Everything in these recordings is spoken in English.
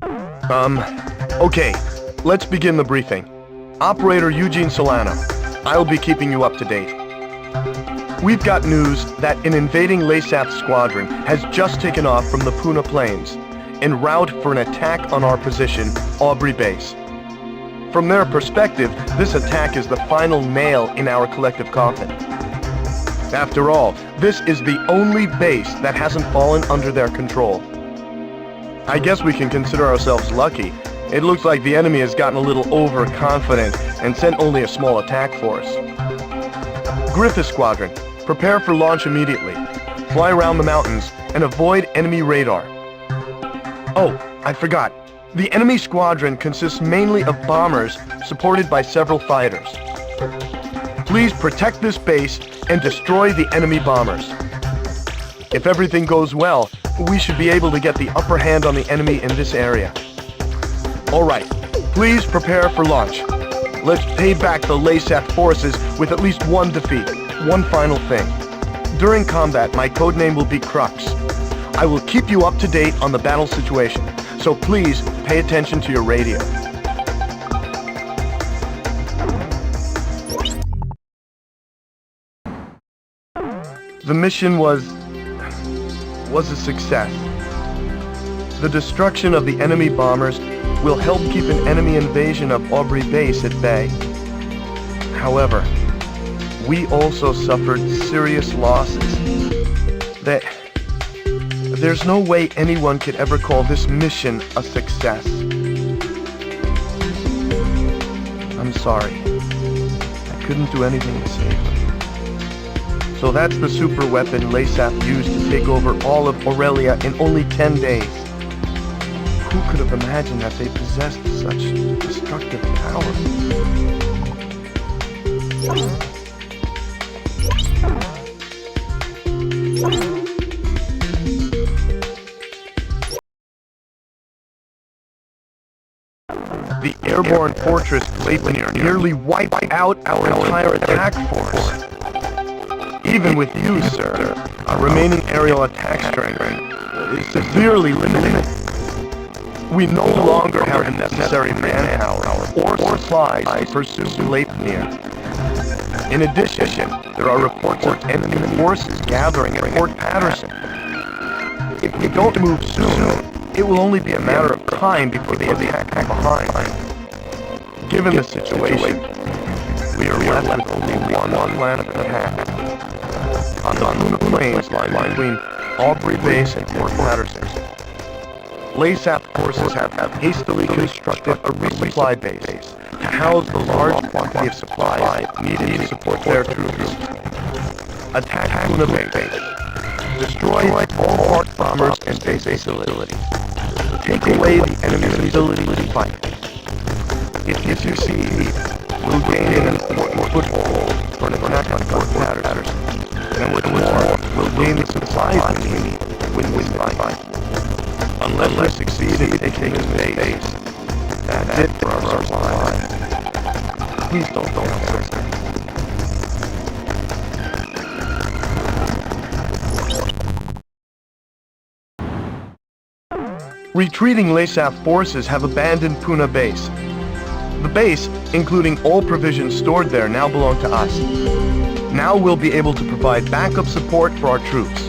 Okay, let's begin the briefing. Operator Eugene Solano, I'll be keeping you up to date. We've got news that an invading LASAF squadron has just taken off from the Puna Plains, en route for an attack on our position, Aubrey Base. From their perspective, this attack is the final nail in our collective coffin. After all, this is the only base that hasn't fallen under their control. I guess we can consider ourselves lucky. It looks like the enemy has gotten a little overconfident and sent only a small attack force. Griffith Squadron, prepare for launch immediately. Fly around the mountains and avoid enemy radar. Oh, I forgot. The enemy squadron consists mainly of bombers supported by several fighters. Please protect this base and destroy the enemy bombers. If everything goes well, we should be able to get the upper hand on the enemy in this area. Alright, please prepare for launch. Let's pay back the LASAF forces with at least one defeat. One final thing. During combat, my codename will be Crux. I will keep you up to date on the battle situation, so please pay attention to your radio. The mission was a success. The destruction of the enemy bombers will help keep an enemy invasion of Aubrey Base at bay. However, we also suffered serious losses. There's no way anyone could ever call this mission a success. I'm sorry. I couldn't do anything to save them. So that's the super weapon LASAF used to take over all of Aurelia in only 10 days. Who could have imagined that they possessed such destructive power? The airborne fortress nearly wiped out our entire attack force. Even with you, sir, our remaining aerial attack strength is severely limited. We no longer have the necessary manpower or supplies to pursue Leipnir. In addition, there are reports of enemy forces gathering at Fort Patterson. If we don't move soon, it will only be a matter of time before they attack from behind. Given the situation, we are left with only one plan of attack. On the plains line between Aubrey Base and Fort Patterson. LASAF forces have hastily constructed a resupply base to house the large quantity of supplies needed to support their troops. Attack Puna Base. Destroy all part bombers and base facilities. Take away the enemy's ability to fight. If you succeed, we'll gain an important foothold for an attack on Fort Patterson. And with more, we'll gain the supplies we need to win this fight. Unless we succeed in taking his base, that's it for our supplies. Please don't go elsewhere. Retreating LASAF forces have abandoned Puna Base. The base, including all provisions stored there, now belong to us. Now we'll be able to provide backup support for our troops.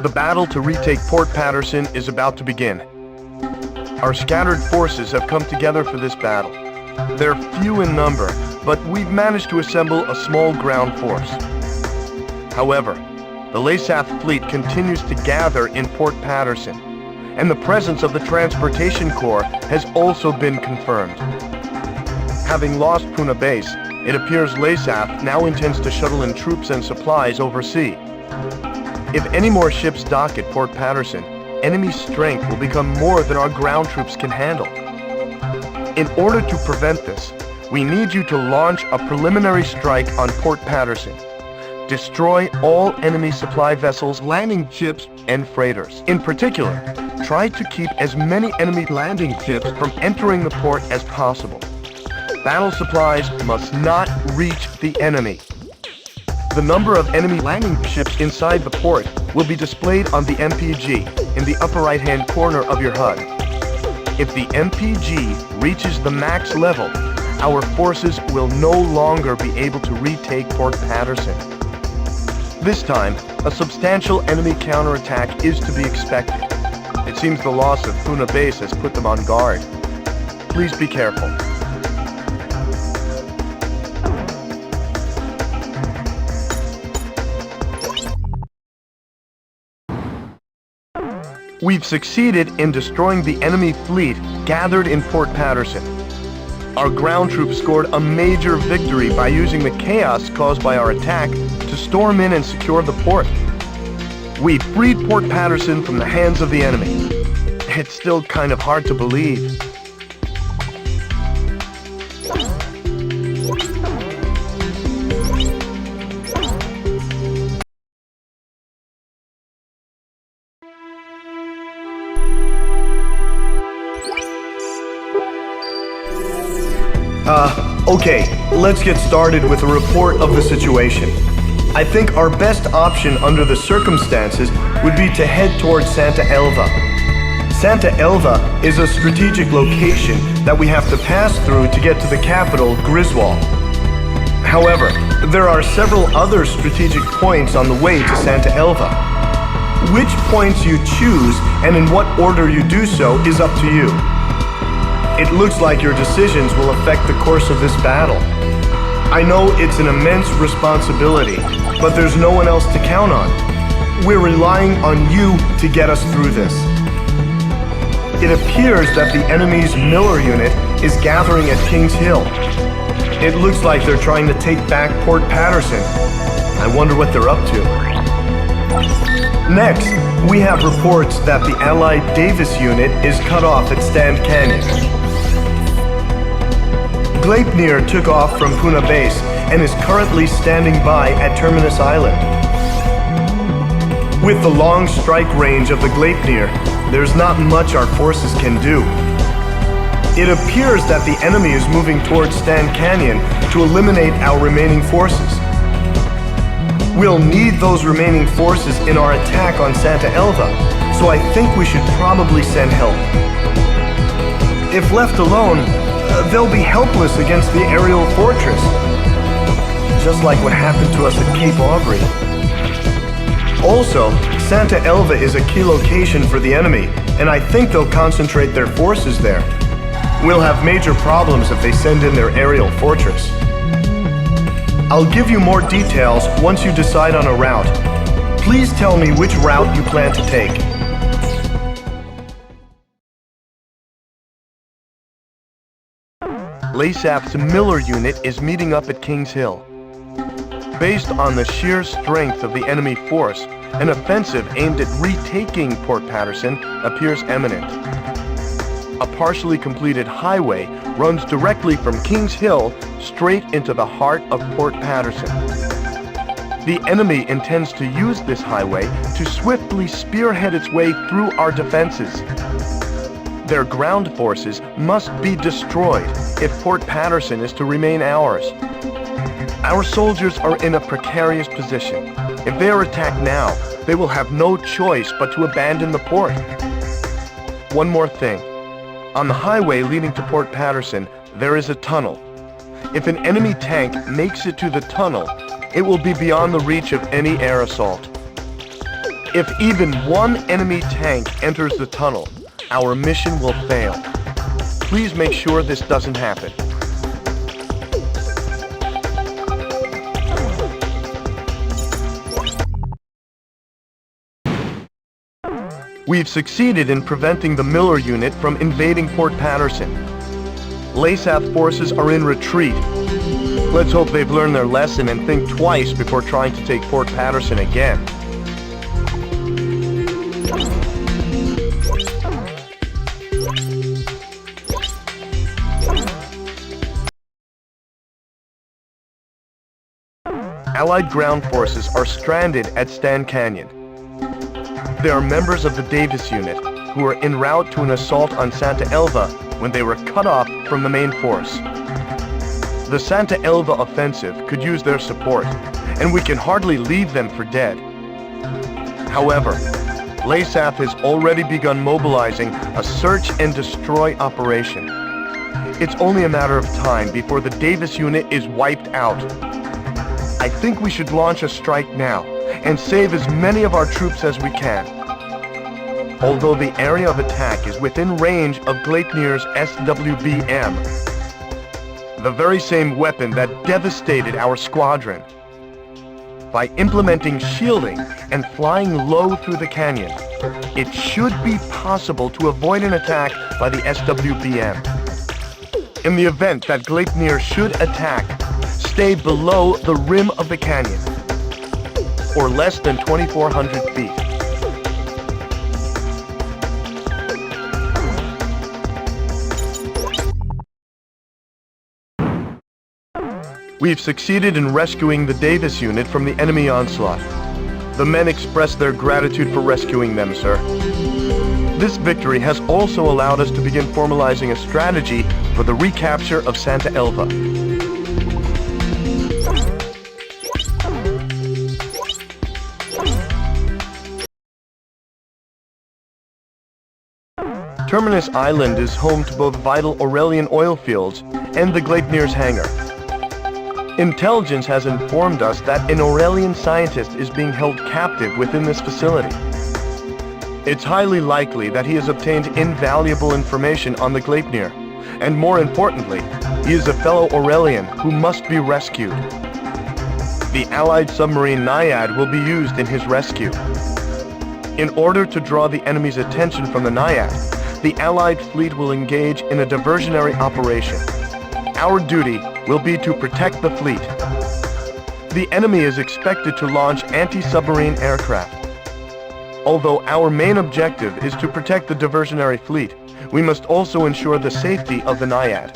The battle to retake Port Patterson is about to begin. Our scattered forces have come together for this battle. They're few in number, but we've managed to assemble a small ground force. However, the LASAF fleet continues to gather in Port Patterson, and the presence of the Transportation Corps has also been confirmed. Having lost Puna Base, it appears LASAF now intends to shuttle in troops and supplies overseas. If any more ships dock at Port Patterson, enemy strength will become more than our ground troops can handle. In order to prevent this, we need you to launch a preliminary strike on Port Patterson. Destroy all enemy supply vessels, landing ships, and freighters. In particular, try to keep as many enemy landing ships from entering the port as possible. Battle supplies must not reach the enemy. The number of enemy landing ships inside the port will be displayed on the MPG in the upper right-hand corner of your HUD. If the MPG reaches the max level, our forces will no longer be able to retake Port Patterson. This time, a substantial enemy counterattack is to be expected. It seems the loss of Puna Base has put them on guard. Please be careful. We've succeeded in destroying the enemy fleet gathered in Port Patterson. Our ground troops scored a major victory by using the chaos caused by our attack to storm in and secure the port. We freed Port Patterson from the hands of the enemy. It's still kind of hard to believe. Okay, let's get started with a report of the situation. I think our best option under the circumstances would be to head towards Santa Elva. Santa Elva is a strategic location that we have to pass through to get to the capital, Griswold. However, there are several other strategic points on the way to Santa Elva. Which points you choose and in what order you do so is up to you. It looks like your decisions will affect the course of this battle. I know it's an immense responsibility, but there's no one else to count on. We're relying on you to get us through this. It appears that the enemy's Miller unit is gathering at Kings Hill. It looks like they're trying to take back Port Patterson. I wonder what they're up to. Next, we have reports that the Allied Davis unit is cut off at Stand Canyon. Gleipnir took off from Puna Base and is currently standing by at Terminus Island. With the long strike range of the Gleipnir, there's not much our forces can do. It appears that the enemy is moving towards Stand Canyon to eliminate our remaining forces. We'll need those remaining forces in our attack on Santa Elva, so I think we should probably send help. If left alone, they'll be helpless against the aerial fortress, just like what happened to us at Cape Aubrey. Also, Santa Elva is a key location for the enemy, and I think they'll concentrate their forces there. We'll have major problems if they send in their aerial fortress. I'll give you more details once you decide on a route. Please tell me which route you plan to take. Lasaf's Miller unit is meeting up at Kings Hill. Based on the sheer strength of the enemy force, an offensive aimed at retaking Port Patterson appears imminent. A partially completed highway runs directly from Kings Hill straight into the heart of Port Patterson. The enemy intends to use this highway to swiftly spearhead its way through our defenses. Their ground forces must be destroyed if Port Patterson is to remain ours. Our soldiers are in a precarious position. If they are attacked now, they will have no choice but to abandon the port. One more thing. On the highway leading to Port Patterson, there is a tunnel. If an enemy tank makes it to the tunnel, it will be beyond the reach of any air assault. If even one enemy tank enters the tunnel, our mission will fail. Please make sure this doesn't happen. We've succeeded in preventing the Miller unit from invading Port Patterson. Lasaf forces are in retreat. Let's hope they've learned their lesson and think twice before trying to take Port Patterson again. Allied ground forces are stranded at Stand Canyon. They are members of the Davis unit, who were en route to an assault on Santa Elva when they were cut off from the main force. The Santa Elva offensive could use their support, and we can hardly leave them for dead. However, LASAF has already begun mobilizing a search and destroy operation. It's only a matter of time before the Davis unit is wiped out. I think we should launch a strike now and save as many of our troops as we can. Although the area of attack is within range of Gleipnir's SWBM, the very same weapon that devastated our squadron. By implementing shielding and flying low through the canyon, it should be possible to avoid an attack by the SWBM. In the event that Gleipnir should attack, stay below the rim of the canyon, or less than 2,400 feet. We've succeeded in rescuing the Davis unit from the enemy onslaught. The men express their gratitude for rescuing them, sir. This victory has also allowed us to begin formalizing a strategy for the recapture of Santa Elva. Terminus Island is home to both vital Aurelian oil fields and the Gleipnir's hangar. Intelligence has informed us that an Aurelian scientist is being held captive within this facility. It's highly likely that he has obtained invaluable information on the Gleipnir, and more importantly, he is a fellow Aurelian who must be rescued. The Allied submarine Naiad will be used in his rescue. In order to draw the enemy's attention from the Naiad, the Allied fleet will engage in a diversionary operation. Our duty will be to protect the fleet. The enemy is expected to launch anti-submarine aircraft. Although our main objective is to protect the diversionary fleet, we must also ensure the safety of the Naiad.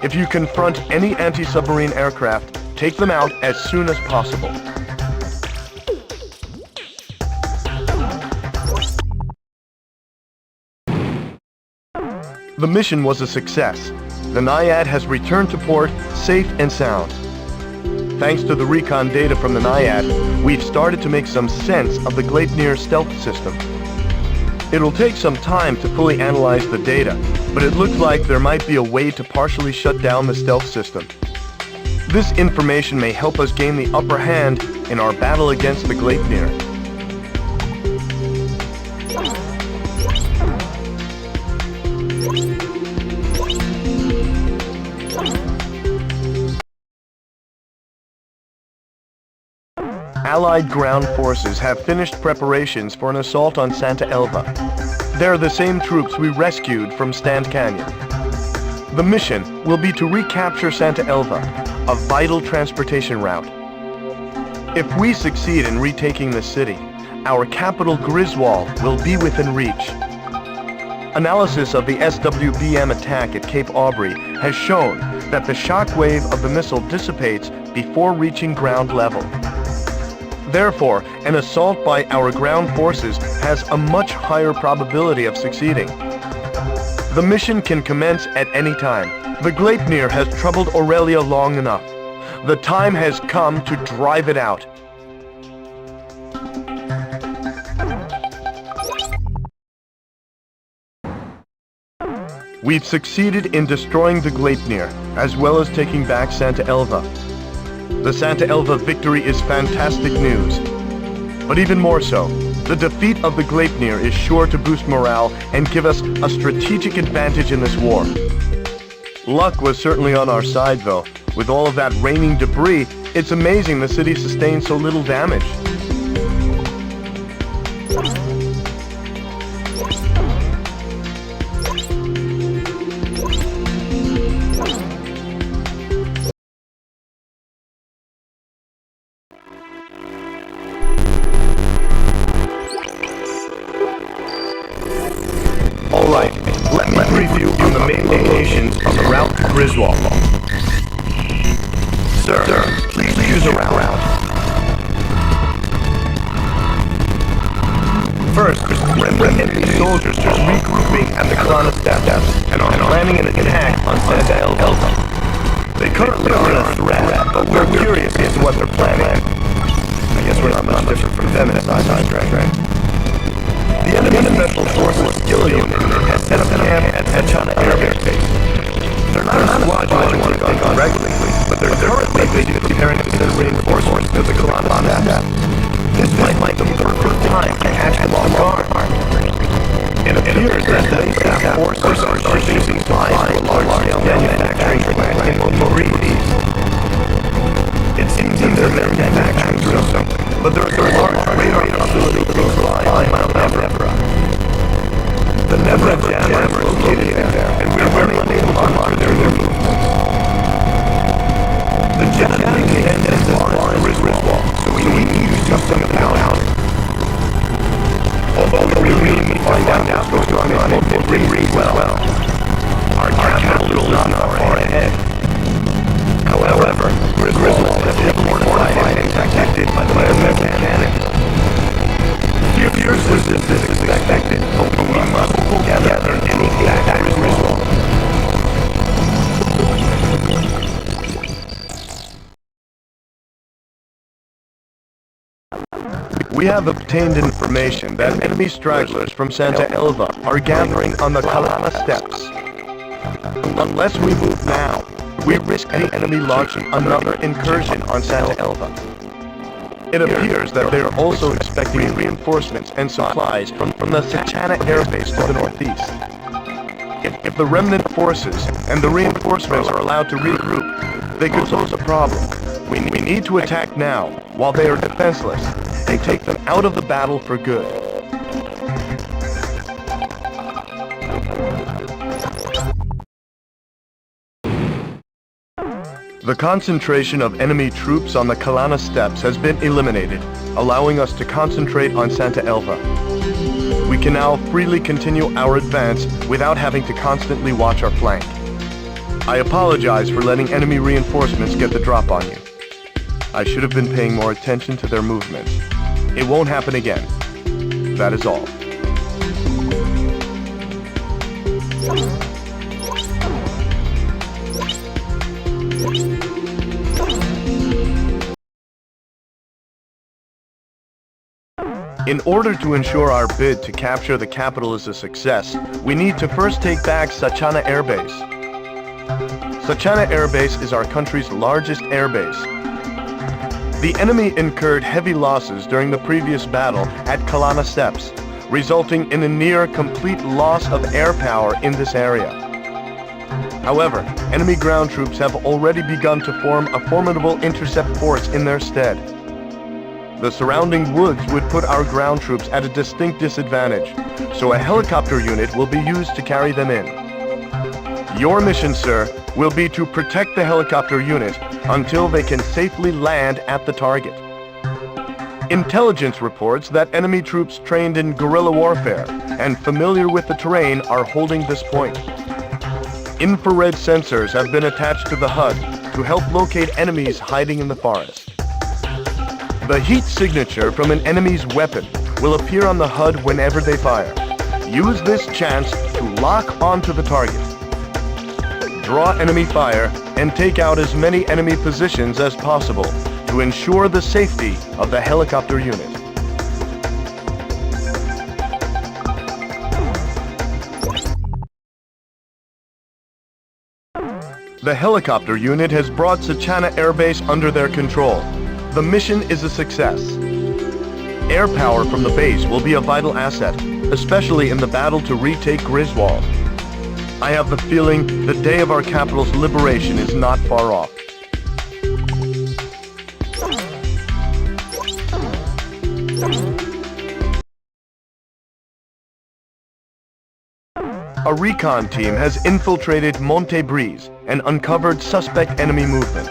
If you confront any anti-submarine aircraft, take them out as soon as possible. The mission was a success. The Naiad has returned to port safe and sound. Thanks to the recon data from the Naiad, we've started to make some sense of the Gleipnir stealth system. It'll take some time to fully analyze the data, but it looks like there might be a way to partially shut down the stealth system. This information may help us gain the upper hand in our battle against the Gleipnir. Allied ground forces have finished preparations for an assault on Santa Elva. They're the same troops we rescued from Stand Canyon. The mission will be to recapture Santa Elva, a vital transportation route. If we succeed in retaking the city, our capital Griswold will be within reach. Analysis of the SWBM attack at Cape Aubrey has shown that the shock wave of the missile dissipates before reaching ground level. Therefore, an assault by our ground forces has a much higher probability of succeeding. The mission can commence at any time. The Gleipnir has troubled Aurelia long enough. The time has come to drive it out. We've succeeded in destroying the Gleipnir, as well as taking back Santa Elva. The Santa Elva victory is fantastic news. But even more so, the defeat of the Gleipnir is sure to boost morale and give us a strategic advantage in this war. Luck was certainly on our side though. With all of that raining debris, it's amazing the city sustained so little damage. Alright, let me brief you on the main locations on the route to Griswold. Sir, please choose a route. First, when enemy soldiers are regrouping at the Kronstadt and are planning an attack on Santa Elva. They currently aren't a threat, but we're curious as to what they're planning. I guess we're not much different from them in size, right? The enemy Special Forces skill unit has set up camp at China Air Base. They're not a squad you want to think on regularly, but they're currently busy preparing to send reinforcements to the Kalana Step. This might make them the perfect time to catch them off guard. It appears that the staff forces are using supplies to a large-scale manufacturing plant in Montgomery. It seems that they're manufacturing something, but there's a large radar facility close by Mount Nevra. The Nevra jammer is located there, and we're unable to monitor their movements. The jamming extends as far as Griswold, so we need to do something about it. Although we really need to find out what's going on in Montgomery well. Our capital is not far ahead. However, Griswold has been fortified and protected by the American cannon. Fierce resistance is expected, but we must pull together and attack Griswold. We have obtained information that enemy stragglers from Santa Elva are gathering on the Kalana Steps. Unless we move now, we risk the enemy launching another incursion on Santa Elva. It appears that they are also expecting reinforcements and supplies from the Sachana Air Base to the northeast. If the remnant forces and the reinforcements are allowed to regroup, they could pose a problem. We need to attack now, while they are defenseless, and take them out of the battle for good. The concentration of enemy troops on the Kalana Steps has been eliminated, allowing us to concentrate on Santa Elva. We can now freely continue our advance without having to constantly watch our flank. I apologize for letting enemy reinforcements get the drop on you. I should have been paying more attention to their movements. It won't happen again. That is all. In order to ensure our bid to capture the capital is a success, we need to first take back Sachana Air Base. Sachana Air Base is our country's largest air base. The enemy incurred heavy losses during the previous battle at Kalana Steps, resulting in a near-complete loss of air power in this area. However, enemy ground troops have already begun to form a formidable intercept force in their stead. The surrounding woods would put our ground troops at a distinct disadvantage, so a helicopter unit will be used to carry them in. Your mission, sir, will be to protect the helicopter unit until they can safely land at the target. Intelligence reports that enemy troops trained in guerrilla warfare and familiar with the terrain are holding this point. Infrared sensors have been attached to the HUD to help locate enemies hiding in the forest. The heat signature from an enemy's weapon will appear on the HUD whenever they fire. Use this chance to lock onto the target. Draw enemy fire and take out as many enemy positions as possible to ensure the safety of the helicopter unit. The helicopter unit has brought Sachana Air Base under their control. The mission is a success. Air power from the base will be a vital asset, especially in the battle to retake Griswold. I have the feeling the day of our capital's liberation is not far off. A recon team has infiltrated Monte Breeze and uncovered suspect enemy movement.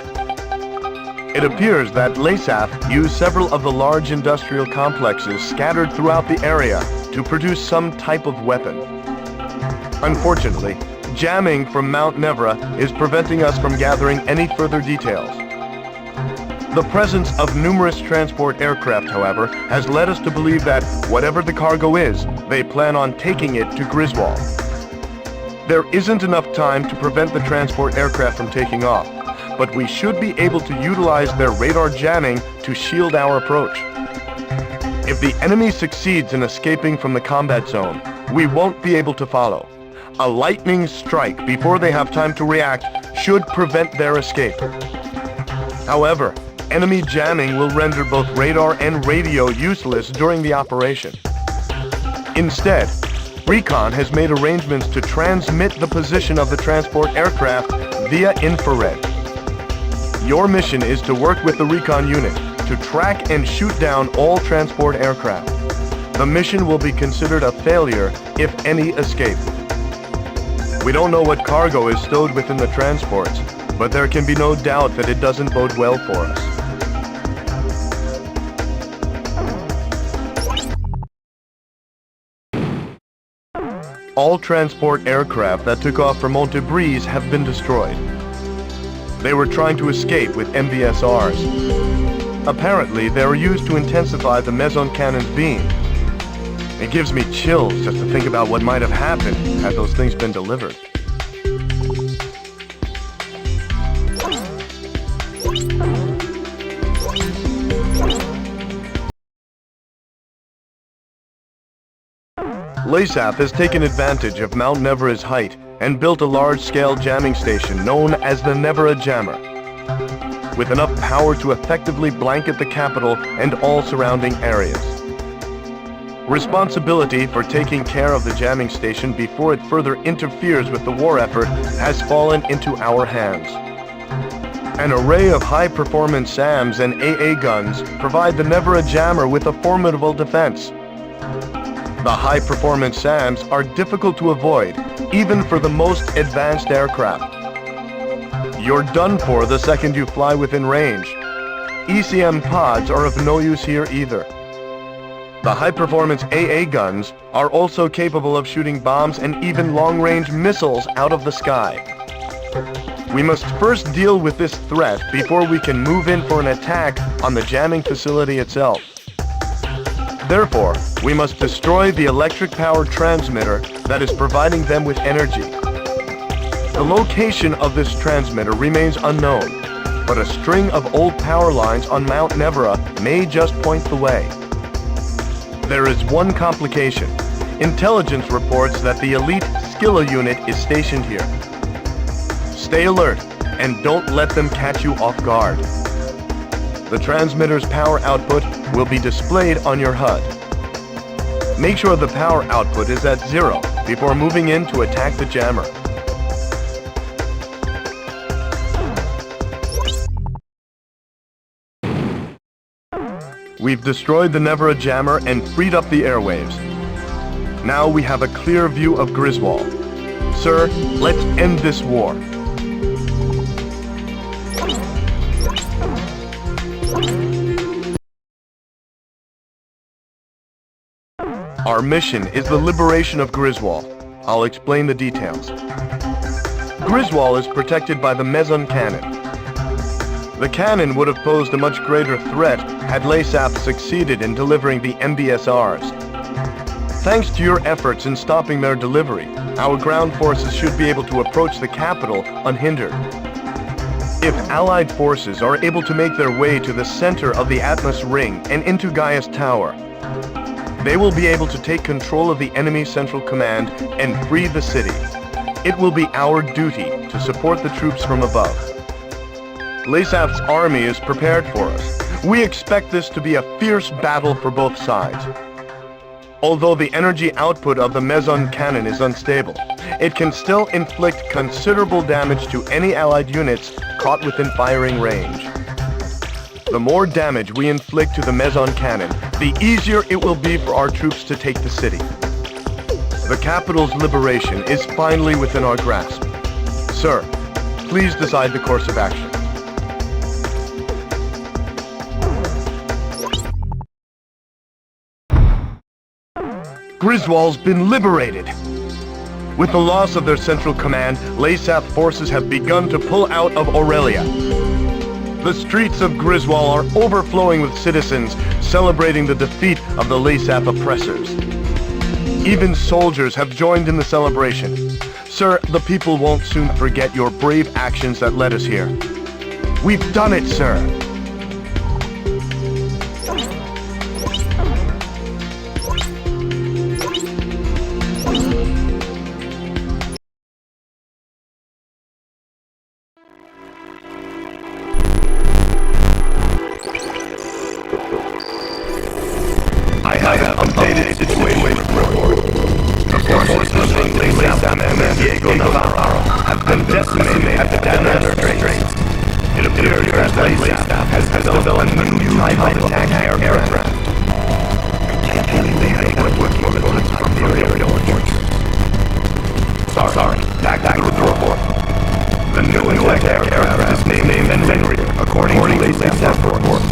It appears that LASAF used several of the large industrial complexes scattered throughout the area to produce some type of weapon. Unfortunately, jamming from Mount Nevra is preventing us from gathering any further details. The presence of numerous transport aircraft, however, has led us to believe that whatever the cargo is, they plan on taking it to Griswold. There isn't enough time to prevent the transport aircraft from taking off, but we should be able to utilize their radar jamming to shield our approach. If the enemy succeeds in escaping from the combat zone, we won't be able to follow. A lightning strike before they have time to react should prevent their escape. However, enemy jamming will render both radar and radio useless during the operation. Instead, Recon has made arrangements to transmit the position of the transport aircraft via infrared. Your mission is to work with the Recon unit to track and shoot down all transport aircraft. The mission will be considered a failure if any escape. We don't know what cargo is stowed within the transports, but there can be no doubt that it doesn't bode well for us. All transport aircraft that took off from Monte Breeze have been destroyed. They were trying to escape with MBSRs. Apparently, they were used to intensify the meson cannon's beam. It gives me chills just to think about what might have happened had those things been delivered. LASAF has taken advantage of Mount Nevera's height and built a large-scale jamming station known as the Nevera Jammer, with enough power to effectively blanket the capital and all surrounding areas. Responsibility for taking care of the jamming station before it further interferes with the war effort has fallen into our hands. An array of high-performance SAMs and AA guns provide the Nevera Jammer with a formidable defense. The high-performance SAMs are difficult to avoid, even for the most advanced aircraft. You're done for the second you fly within range. ECM pods are of no use here either. The high-performance AA guns are also capable of shooting bombs and even long-range missiles out of the sky. We must first deal with this threat before we can move in for an attack on the jamming facility itself. Therefore, we must destroy the electric power transmitter that is providing them with energy. The location of this transmitter remains unknown, but a string of old power lines on Mount Nevera may just point the way. There is one complication. Intelligence reports that the elite Skilla unit is stationed here. Stay alert and don't let them catch you off guard. The transmitter's power output will be displayed on your HUD. Make sure the power output is at 0 before moving in to attack the jammer. We've destroyed the Nevera jammer and freed up the airwaves. Now we have a clear view of Griswold. Sir, let's end this war. Our mission is the liberation of Griswold. I'll explain the details. Griswold is protected by the meson cannon. The cannon would have posed a much greater threat had LASAF succeeded in delivering the MBSRs. Thanks to your efforts in stopping their delivery, our ground forces should be able to approach the capital unhindered. If Allied forces are able to make their way to the center of the Atmos Ring and into Gaia's Tower, they will be able to take control of the enemy central command and free the city. It will be our duty to support the troops from above. LASAF's army is prepared for us. We expect this to be a fierce battle for both sides. Although the energy output of the meson cannon is unstable, it can still inflict considerable damage to any Allied units caught within firing range. The more damage we inflict to the meson cannon, the easier it will be for our troops to take the city. The capital's liberation is finally within our grasp. Sir, please decide the course of action. Griswold's been liberated. With the loss of their central command, LASAF forces have begun to pull out of Aurelia. The streets of Griswold are overflowing with citizens celebrating the defeat of the LASAF oppressors. Even soldiers have joined in the celebration. Sir, the people won't soon forget your brave actions that led us here. We've done it, sir. I have updated situation report. The forces of Leysa and Diego Navarro have been decimated at the Danner Straits. It appears that Leysa has developed a new type of attack aircraft. They had working with the aerial forces. Sorry, back to the report. The new attack aircraft is named Fenrir, according to Leysa's report.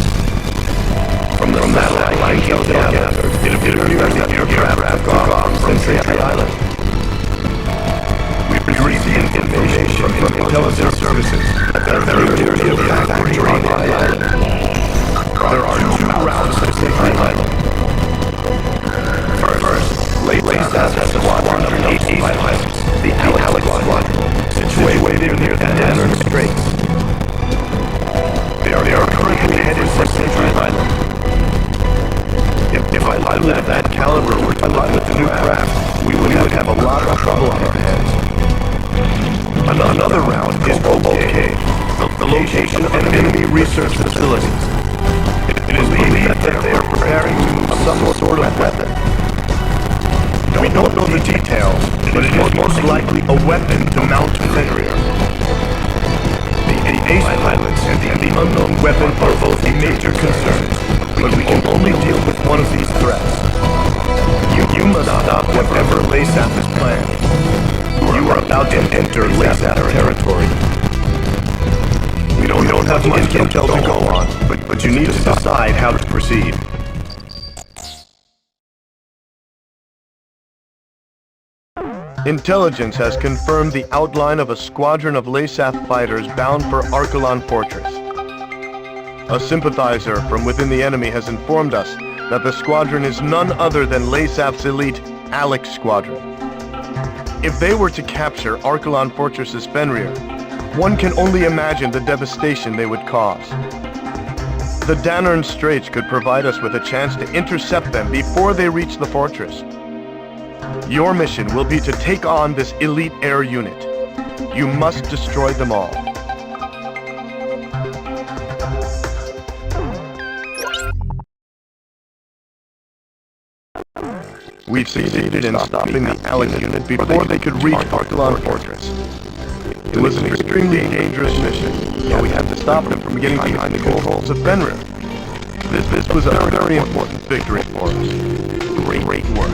From the satellite gathered, it appears that the aircraft took off from Sentry Island. We received information from intelligence services that there appears to be a factory on the island. There are two routes to Sentry Island. First, Leysa has a squadron of 8 pilots, the Alex Squadron, situated near the Danner Straits. They are currently headed for Sentry Island. If a pilot of that caliber were to pilot the new craft, we would have a lot of trouble on our hands. Another route is Cobalt Cave, the location of enemy research facilities. It is believed that they are preparing to move some sort of weapon. We don't know the details, but it is most likely a weapon to mount Fenrir. The ace pilots and the unknown weapon are both a major concern. But we can only deal with one of these threats. You must stop whatever Leysa has planned. You are about to enter Leysa territory. We don't have much intel to go on, but you need to decide how to proceed. Intelligence has confirmed the outline of a squadron of Leysath fighters bound for Archelon Fortress. A sympathizer from within the enemy has informed us that the squadron is none other than Leysath's elite Alex Squadron. If they were to capture Archelon Fortress's Fenrir, one can only imagine the devastation they would cause. The Danner Straits could provide us with a chance to intercept them before they reach the fortress. Your mission will be to take on this elite air unit. You must destroy them all. We've succeeded in stopping the Alex unit before they could reach Archelon Fortress. It was an extremely dangerous mission, so we had to stop them from getting behind the controls of Fenrir. This was a very important victory for us. Great work.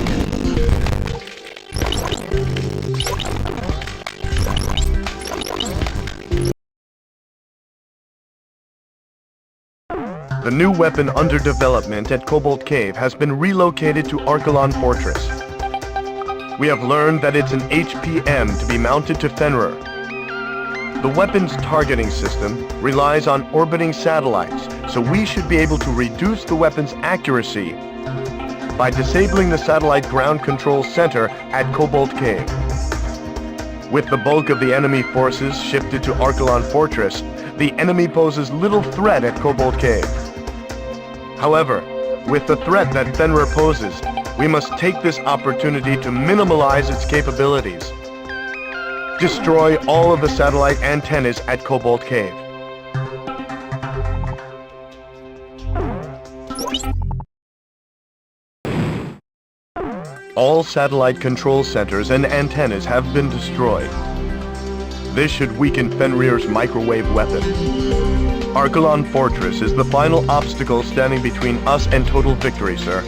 The new weapon under development at Cobalt Cave has been relocated to Archelon Fortress. We have learned that it's an HPM to be mounted to Fenrir. The weapon's targeting system relies on orbiting satellites, so we should be able to reduce the weapon's accuracy by disabling the satellite ground control center at Cobalt Cave. With the bulk of the enemy forces shifted to Archelon Fortress, the enemy poses little threat at Cobalt Cave. However, with the threat that Fenrir poses, we must take this opportunity to minimize its capabilities. Destroy all of the satellite antennas at Cobalt Cave. All satellite control centers and antennas have been destroyed. This should weaken Fenrir's microwave weapon. Archelon Fortress is the final obstacle standing between us and total victory, sir.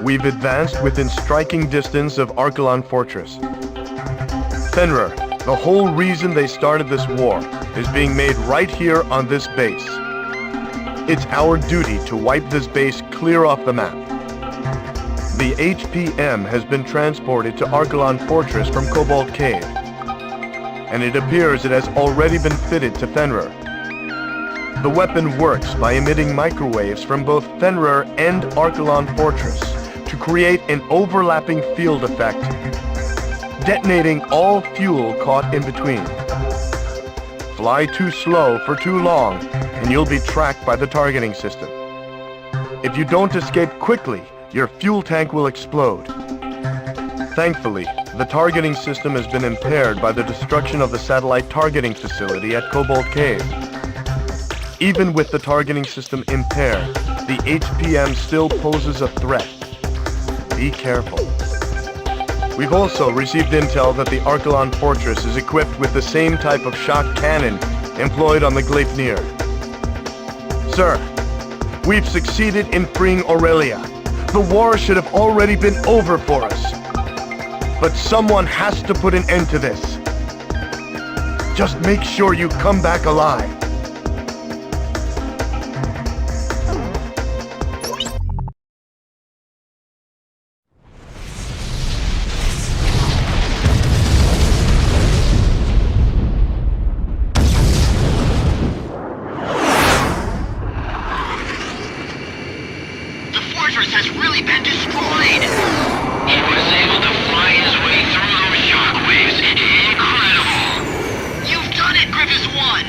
We've advanced within striking distance of Archelon Fortress. Fenrir, the whole reason they started this war, is being made right here on this base. It's our duty to wipe this base clear off the map. The HPM has been transported to Archelon Fortress from Cobalt Cave, and it appears it has already been fitted to Fenrir. The weapon works by emitting microwaves from both Fenrir and Archelon Fortress, to create an overlapping field effect, detonating all fuel caught in between. Fly too slow for too long, and you'll be tracked by the targeting system. If you don't escape quickly, your fuel tank will explode. Thankfully, the targeting system has been impaired by the destruction of the satellite targeting facility at Cobalt Cave. Even with the targeting system impaired, the HPM still poses a threat. Be careful. We've also received intel that the Archelon Fortress is equipped with the same type of shock cannon employed on the Gleipnir. Sir, we've succeeded in freeing Aurelia. The war should have already been over for us. But someone has to put an end to this. Just make sure you come back alive. The fortress has really been destroyed! He was able to fly his way through those shockwaves. Incredible! You've done it, Grievous 1!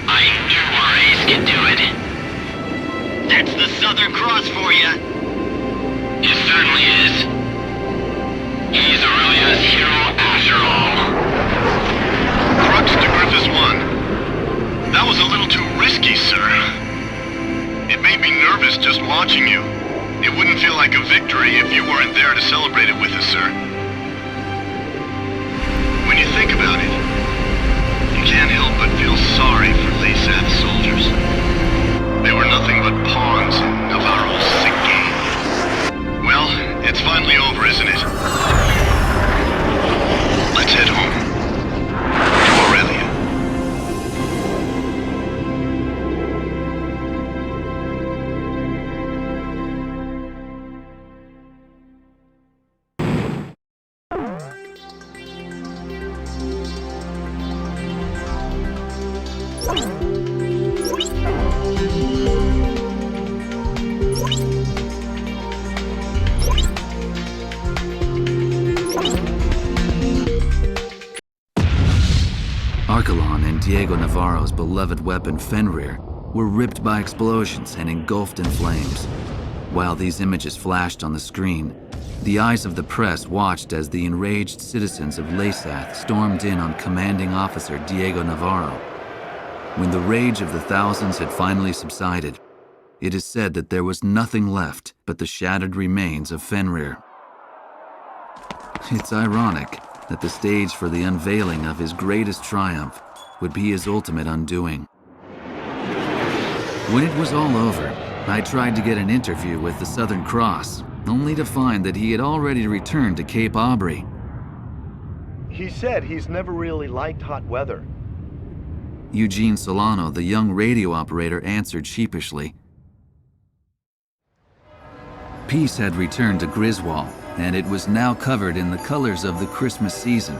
I knew our ace could do it. That's the Southern Cross for you. It certainly is. He's Aurelia's hero after all. Crux to Griffiths 1. That was a little too risky, sir. It made me nervous just watching you. It wouldn't feel like a victory if you weren't there to celebrate it with us, sir. When you think about it, you can't help but feel sorry for Laysath's soldiers. They were nothing but pawns in Navarro's sick game. Well, it's finally over, isn't it? Let's head home. To Aurelia. Archelon and Diego Navarro's beloved weapon Fenrir were ripped by explosions and engulfed in flames. While these images flashed on the screen, the eyes of the press watched as the enraged citizens of Laysath stormed in on commanding officer Diego Navarro. When the rage of the thousands had finally subsided, it is said that there was nothing left but the shattered remains of Fenrir. It's ironic that the stage for the unveiling of his greatest triumph would be his ultimate undoing. When it was all over, I tried to get an interview with the Southern Cross, only to find that he had already returned to Cape Aubrey. He said he's never really liked hot weather. Eugene Solano, the young radio operator, answered sheepishly. Peace had returned to Griswold, and it was now covered in the colors of the Christmas season.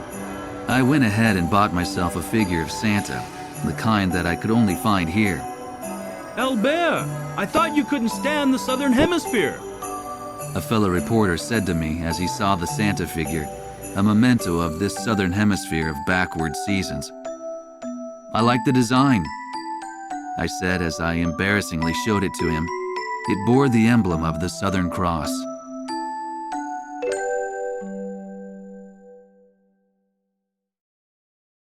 I went ahead and bought myself a figure of Santa, the kind that I could only find here. Albert, I thought you couldn't stand the Southern Hemisphere. A fellow reporter said to me as he saw the Santa figure, a memento of this Southern Hemisphere of backward seasons. I like the design, I said as I embarrassingly showed it to him. It bore the emblem of the Southern Cross.